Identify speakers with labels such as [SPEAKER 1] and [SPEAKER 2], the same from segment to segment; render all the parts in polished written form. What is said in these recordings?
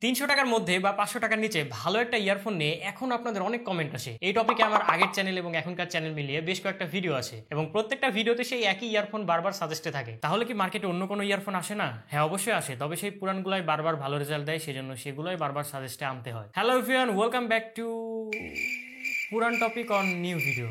[SPEAKER 1] 300 টাকার মধ্যে বা 500 টাকার নিচে ভালো একটা ইয়ারফোন নিয়ে এখন আপনাদের অনেক কমেন্ট আসে। এই টপিকে আমার আগের চ্যানেল এবং এখনকার চ্যানেল মিলিয়ে বেশ কয়েকটা ভিডিও আছে এবং প্রত্যেকটা ভিডিওতে সেই একই ইয়ারফোন বারবার সাজেস্টে থাকে। তাহলে কি মার্কেটে অন্য কোনো ইয়ারফোন আসে না? হ্যাঁ, অবশ্যই আসে, তবে সেই পুরানগুলাই বারবার ভালো রেজাল্ট দেয়, সেজন্য সেগুলোই বারবার সাজেস্টে আনতে হয়। Hello everyone, welcome back to পুরান টপিক অন নিউ ভিডিও।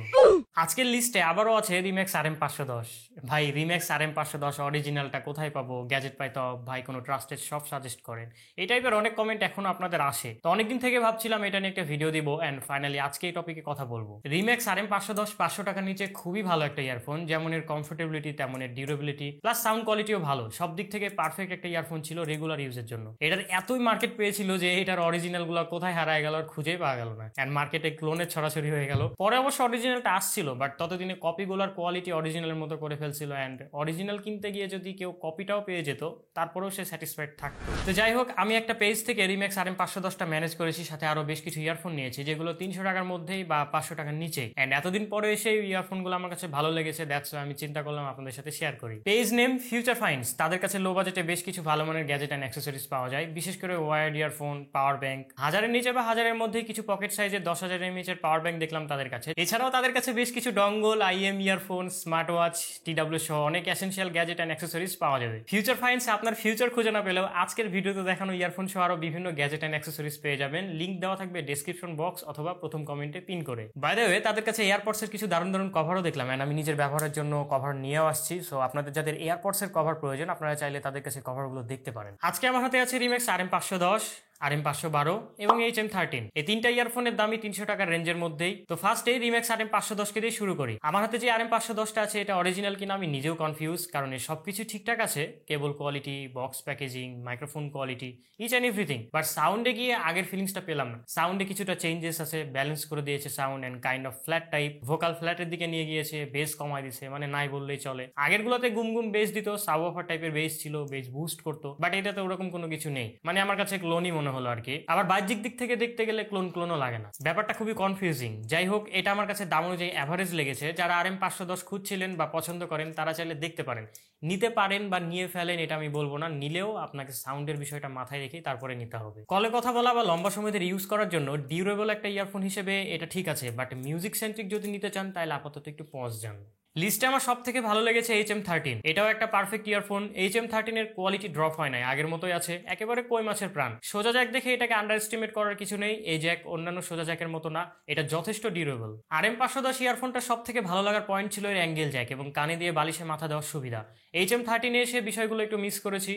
[SPEAKER 1] আজকের লিস্টে আবারও আছে রিম্যাক্স RM510। ভাই, রিম্যাক্স RM510 অরিজিনালটা কোথায় পাবো? গ্যাজেট পাই তো ভাই কোনো ট্রাস্টেড শপ সাজেস্ট করেন। এই টাইপের অনেক কমেন্ট এখনো আপনাদের আসে, তো অনেকদিন থেকে ভাবছিলাম এটা নিয়ে একটা ভিডিও দিব অ্যান্ড ফাইনালি আজকে এই টপিকে কথা বলবো। রিম্যাক্স RM510 500 টাকার নিচে খুবই ভালো একটা ইয়ারফোন, যেমন এর কমফোর্টেবিলিটি তেমন এর ডিউরেবিলিটি প্লাস সাউন্ড কোয়ালিটিও ভালো। সব দিক থেকে পারফেক্ট একটা ইয়ারফোন ছিল রেগুলার ইউজের জন্য। এটার এতই মার্কেট পেয়েছিল যে এটার অরিজিনাল গুলো কোথায় হারায় গেল আর খুঁজেই পাওয়া গেল না, অ্যান্ড মার্কেটে ক্লোনের ছড়াছড়ি হয়ে গেল। পরে অবশ্য অরিজিনালটা আসছিল, বাট ততদিনে কপিগুলোর কোয়ালিটি অরিজিনালের মতো করে ফেলছিল, অ্যান্ড অরিজিনাল কিনতে গিয়ে যদি কেউ কপিটাও পেয়ে যেত তারপরেও সে স্যাটিসফাইড থাকতো। তো যাই হোক, আমি একটা পেজ থেকে রিম্যাক্স RM510টা ম্যানেজ করেছি, সাথে আরো বেশ কিছু ইয়ারফোন নিয়েছি যেগুলো 300 টাকার মধ্যেই বা 500 টাকার নিচে, অ্যান্ড এতদিন পরে এসে ইয়ারফোনগুলো আমার কাছে ভালো লেগেছে। দ্যাটস আমি চিন্তা করলাম আপনাদের সাথে শেয়ার করি। Page name future finds. তাদের কাছে লো বাজেটে বেশ কিছু ভালো মানের গ্যাজেট অ্যান্ড অ্যাক্সেসরিজ পাওয়া যায়, বিশেষ করে ওয়ার্ড ইয়ারফোন, পাওয়ার ব্যাংক। হাজারের নিচে বা হাজারের মধ্যে কিছু পকেট সাইজের 10,000 mAh এর পাওয়ার ব্যাংক দেখলাম তাদের কাছে। এছাড়াও তাদের কাছে বেশ কিছু dongle, IM earphone, smart watch, TW সহ অনেক এসেনশিয়াল গ্যাজেট অ্যান্ড অ্যাক্সেসরিজ পাওয়া যাবে। ফিউচার ফাইন্ডস আপনার ফিউচার খুঁজে না পেলেও আজকের ভিডিওতে দেখানো ইয়ারফোন সহ আরো বিভিন্ন গ্যাজেট অ্যান্ড অ্যাক্সেসরিজ পেয়ে যাবেন। লিংক দেওয়া থাকবে ডেসক্রিপশন বক্স অথবা প্রথম কমেন্টে পিন করে। বাই দ্য ওয়ে, তাদের কাছে এয়ারপডস এর কিছু দারুণ দারুণ কভারও দেখলাম, এন্ড আমি নিজের ব্যবহারের জন্য কভার নিয়েও আসছি। সো আপনাদের যাদের এয়ারপডস এর কভার প্রয়োজন, আপনারা চাইলে তাদের কাছে কভারগুলো দেখতে পারেন। আজকে আমার হাতে আছে রিম্যাক্স RM510, RM512 এবং HM13। এই তিনটা ইয়ারফোনের দামই 300 টাকার রেঞ্জের মধ্যেই। তো ফার্স্টে রিম্যাক্স RM510 কে দিয়ে শুরু করি। আমার হাতে যে RM510টা আছে এটা অরিজিনাল কিনা আমি নিজেও কনফিউজ, কারণ এর সবকিছু ঠিকঠাক আছে, cable quality, box packaging, microphone quality, each and everything. But সাউন্ডে গিয়ে আগের ফিলিংসটা পেলাম না। সাউন্ডে কিছুটা চেঞ্জেস আছে, ব্যালেন্স করে দিয়েছে sound and kind of flat type, vocal ফ্ল্যাটের দিকে নিয়ে গিয়েছে, বেস কমায় দিয়েছে, মানে নাই বললেই চলে। আগের গুলোতে গুম গুম বেস দিত, সাব অফার টাইপের বেস ছিল, বেস বুস্ট করতো, বাট এটাতে ওরকম কোনো কিছু নেই। মানে আমার কাছে ক্লোনই মনে হলো আর কি। আবার বাহ্যিক দিক থেকে দেখতে গেলে ক্লোনও লাগে না, ব্যাপারটা খুবই কনফিউজিং। যাই হোক, এটা আমার কাছে দাম অনুযায়ী অ্যাভারেজ লেগেছে। যারা RM510 খুঁজছিলেন বা পছন্দ করেন তারা চাইলে দেখতে পারেন, নিতে পারেন বা নিয়ে ফেলেন এটা আমি বলবো না, নিলেও আপনাকে সাউন্ডের বিষয়টা মাথায় রেখে তারপরে নিতে হবে। কলে কথা বলা বা লম্বা সময় ধরে ইউজ করার জন্য ডিউরেবল একটা ইয়ারফোন হিসেবে এটা ঠিক আছে, বাট মিউজিক সেন্ট্রিক যদি নিতে চান তাহলে আপাতত একটু পজ যান। লিস্টে আমার সব থেকে ভালো লেগেছে HM13। এটাও একটা পারফেক্ট ইয়ারফোন। HM13 এর কোয়ালিটি ড্রপ হয় নাই, আগের মতোই আছে, একেবারে কই মাছের প্রাণ। সোজা জ্যাক দেখে এটাকে আন্ডার এস্টিমেট করার কিছু নেই, এই জ্যাক অন্যান্য সোজা জ্যাকের মতো না, এটা যথেষ্ট ডিউরেবল। RM510 ইয়ারফোনটা সব থেকে ভালো লাগার পয়েন্ট ছিল এর অ্যাঙ্গেল জ্যাক এবং কানে দিয়ে বালিশে মাথা দেওয়ার সুবিধা। HM13 এ এসে বিষয়গুলো একটু মিস করেছি।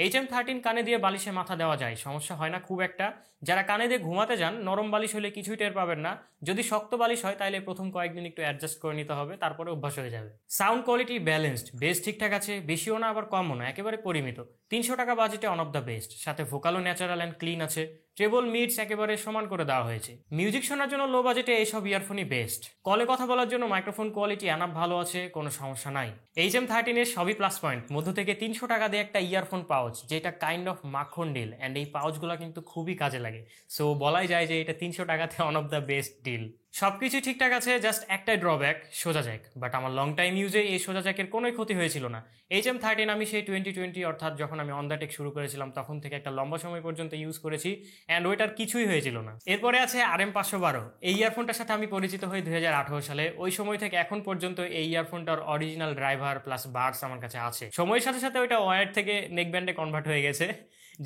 [SPEAKER 1] HM13 কানে দিয়ে বালিশে মাথা দেওয়া যায়, সমস্যা হয় না খুব একটা। যারা কানে দিয়ে ঘুমাতে যান, নরম বালিশ হলে কিছুই টের পাবেন না। যদি শক্ত বালিশ হয় তাহলে প্রথম কয়েকদিন একটু অ্যাডজাস্ট করে নিতে হবে, তারপরে অভ্যাস হয়ে যাবে। সাউন্ড কোয়ালিটি ব্যালেন্সড, বেস ঠিকঠাক আছে, বেশিও না আবার কমও না, একেবারে পরিমিত। 300 টাকা বাজেটে অন অফ দ্য বেস্ট। সাথে ভোকালও ন্যাচারাল অ্যান্ড ক্লিন আছে, ট্রেবল মিডস একেবারে সমান করে দেওয়া হয়েছে। মিউজিক শোনার জন্য লো বাজেটে এইসব ইয়ারফোনই বেস্ট। কলে কথা বলার জন্য মাইক্রোফোন কোয়ালিটি এনাফ ভালো আছে, কোনো সমস্যা নাই। HM13 এর সবই প্লাস পয়েন্ট। মধ্য থেকে 300 টাকা দিয়ে একটা ইয়ারফোন পাউচ, যেটা কাইন্ড অফ মাখন ডিল, অ্যান্ড এই পাউচগুলো কিন্তু খুবই কাজে লাগে। সো বলাই যায় যে এটা 300 টাকাতে one of the best deal. সবকিছু ঠিকঠাক আছে, জাস্ট একটাই ড্রব্যাক, সোজা জ্যাক। বাট আমার লং টাইম ইউজে এই সোজা জ্যাকের কোনোই ক্ষতি হয়েছিল না। HM13 আমি সেই 2020 অর্থাৎ যখন আমি অন দ্য টেক শুরু করেছিলাম তখন থেকে একটা লম্বা সময় পর্যন্ত ইউজ করেছি, অ্যান্ড ওইটার কিছুই হয়েছিল না। এরপরে আছে RM512। এই ইয়ারফোনটার সাথে আমি পরিচিত হই 2018 সালে। ওই সময় থেকে এখন পর্যন্ত এই ইয়ারফোনটার অরিজিনাল ড্রাইভার প্লাস বার্ডস আমার কাছে আছে। সময়ের সাথে সাথে ওইটা ওয়্যার থেকে নেকব্যান্ডে কনভার্ট হয়ে গেছে।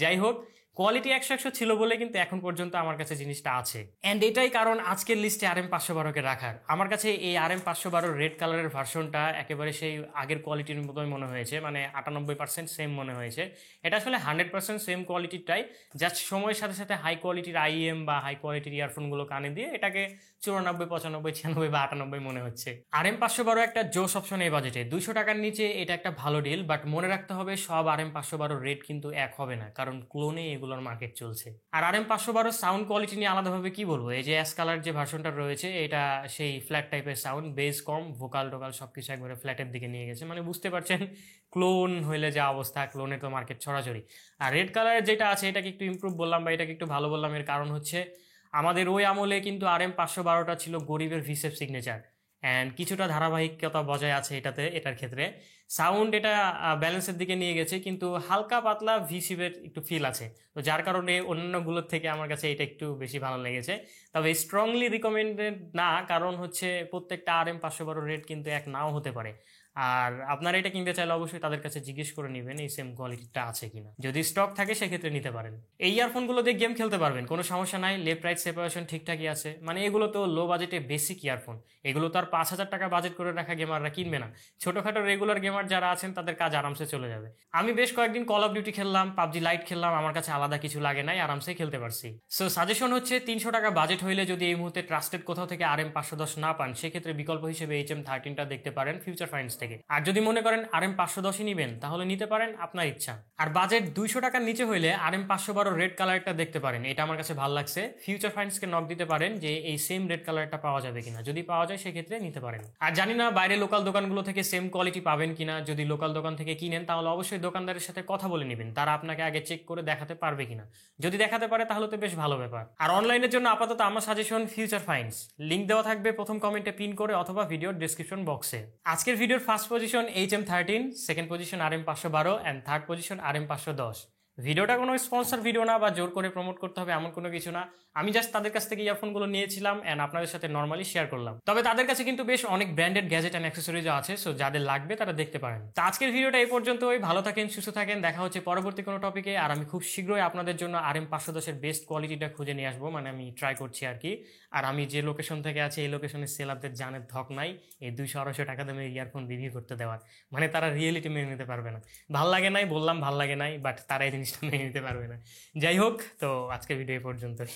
[SPEAKER 1] যাই হোক, কোয়ালিটি 100 ছিল বলে কিন্তু এখন পর্যন্ত আমার কাছে জিনিসটা আছে, অ্যান্ড এটাই কারণ আজকের লিস্টে RM512কে রাখার। আমার কাছে এই RM512 রেড কালারের ভার্সনটা একেবারে সেই আগের কোয়ালিটির মতোই মনে হয়েছে, মানে 98% সেম মনে হয়েছে। এটা আসলে 100% সেম কোয়ালিটিটাই, জাস্ট সময়ের সাথে সাথে হাই কোয়ালিটির IM বা হাই কোয়ালিটির ইয়ারফোনগুলো কানে দিয়ে এটাকে 94, 95, 96 বা 98 মনে হচ্ছে। RM512 একটা জোস অপশন এই বাজেটে, 200 টাকার নিচে এটা একটা ভালো ডিল। বাট মনে রাখতে হবে সব RM512 রেট কিন্তু এক হবে না, কারণ ক্লোনে এগুলোর মার্কেট চলছে। আর RM512 সাউন্ড কোয়ালিটি নিয়ে আলাদাভাবে কি বলবো, এই যে অ্যাশ কালার যে ভার্সনটা রয়েছে এটা সেই ফ্ল্যাট টাইপের সাউন্ড, বেস কম, ভোকাল টোকাল সবকিছু একবারে ফ্ল্যাটের দিকে নিয়ে গেছে, মানে বুঝতে পারছেন ক্লোন হইলে যে অবস্থা, ক্লোনে তো মার্কেট ছড়াছড়ি। আর রেড কালারের যেটা আছে এটাকে একটু ইমপ্রুভ বললাম বা এটাকে একটু ভালো বললাম, এর কারণ হচ্ছে আমাদের ওই আমলে কিন্তু RM512টা ছিল গরিবের ভিসেপ সিগনেচার, অ্যান্ড কিছুটা ধারাবাহিকতা বজায় আছে এটার ক্ষেত্রে। সাউন্ড এটা ব্যালেন্সের দিকে নিয়ে গেছে, কিন্তু হালকা পাতলা ভিসিভের একটু ফিল আছে, তো যার কারণে অন্যান্যগুলোর থেকে আমার কাছে এটা একটু বেশি ভালো লেগেছে। তবে স্ট্রংলি রিকমেন্ডেড না, কারণ হচ্ছে প্রত্যেকটা RM512 রেট কিন্তু এক নাও হতে পারে। আর আপনারা এটা কিনতে চাইলে অবশ্যই তাদের কাছে জিজ্ঞেস করে নেবেন এই সেম কোয়ালিটিটা আছে কিনা। যদি স্টক থাকে সেক্ষেত্রে নিতে পারেন। এই ইয়ারফোনগুলো দিয়ে গেম খেলতে পারবেন, কোনো সমস্যা নাই। লেফট রাইট সেপারেশন ঠিকঠাকই আছে, মানে এগুলো তো লো বাজেটে বেসিক ইয়ারফোন। এগুলো তো আর 5,000 টাকা বাজেট করে রাখা গেমাররা কিনবে না। ছোটখাটো রেগুলার গেমার যারা আছেন তাদের কাজ আরামসে চলে যাবে। আমি বেশ কয়েকদিন কল অফ ডিউটি খেললাম, পাবজি লাইট খেললাম, আমার কাছে আলাদা কিছু লাগে নাই, আরামসে খেলতে পারছি। সো সাজেশন হচ্ছে 300 টাকা বাজেট হইলে যদি এই মুহূর্তে ট্রাস্টেড কোথাও থেকে RM510 না পান, সেক্ষেত্রে বিকল্প হিসেবে HM13টা দেখতে পারেন ফিউচার ফাইন্ডস থেকে। আর যদি মনে করেন RM510ই নিবেন তাহলে নিতে পারেন, আপনার ইচ্ছা। আর বাজেট 200 টাকার নিচে হইলে RM512 রেড কালারটা দেখতে পারেন, এটা আমার কাছে ভালো লাগছে। ফিউচার ফাইন্ডসকে নক দিতে পারেন যে এই সেম রেড কালারটা পাওয়া যাবে কিনা, যদি পাওয়া যায় সেক্ষেত্রে নিতে পারেন। আর জানি না বাইরে লোকাল দোকানগুলো থেকে সেম কোয়ালিটি পাবেন কিনা। যদি লোকাল দোকান থেকে কিনেন তাহলে অবশ্যই দোকানদারের সাথে কথা বলে নেবেন, তারা আপনাকে আগে চেক করে দেখাতে পারবে কিনা। যদি দেখাতে পারে তাহলে তো বেশ ভালো ব্যাপার। আর অনলাইনের জন্য আপাতত আমার সাজেশন ফিউচার ফাইন্ডস, লিঙ্ক দেওয়া থাকবে প্রথম কমেন্টে পিন করে অথবা ভিডিওর ডেসক্রিপশন বক্সে। আজকের ভিডিওর first position HM13, second position RM512 and third position RM510। ভিডিওটা কোনো স্পন্সর ভিডিও না বা জোর করে প্রমোট করতে হবে এমন কোনো কিছু না। আমি জাস্ট তাদের কাছ থেকে ইয়ারফোনগুলো নিয়েছিলাম অ্যান্ড আপনাদের সাথে নর্মালি শেয়ার করলাম। তবে তাদের কাছে কিন্তু বেশ অনেক ব্র্যান্ডেড গ্যাজেট অ্যান্ড অ্যাক্সেসরিজও আছে, সো যাদের লাগবে তারা দেখতে পারেন। তো আজকের ভিডিওটা এই পর্যন্তই। ভালো থাকেন, সুস্থ থাকেন, দেখা হচ্ছে পরবর্তী কোনো টপিকে। আর আমি খুব শীঘ্রই আপনাদের জন্য RM510 এর বেস্ট কোয়ালিটিটা খুঁজে নিয়ে আসবো, মানে আমি ট্রাই করছি আর কি। আর আমি যে লোকেশন থেকে আছি এই লোকেশনের সেলারদের জানের ধক নাই এই 200-250 টাকা দামের ইয়ারফোন রিভিউ করতে দেওয়ার, মানে তারা রিয়েলিটি মেনে নিতে পারবে না। ভাল লাগে নাই বললাম, ভাল লাগে নাই, বাট তারা এই জিনিসটা মেনে নিতে পারবে না। যাই হোক, তো আজকের ভিডিও এই পর্যন্তই।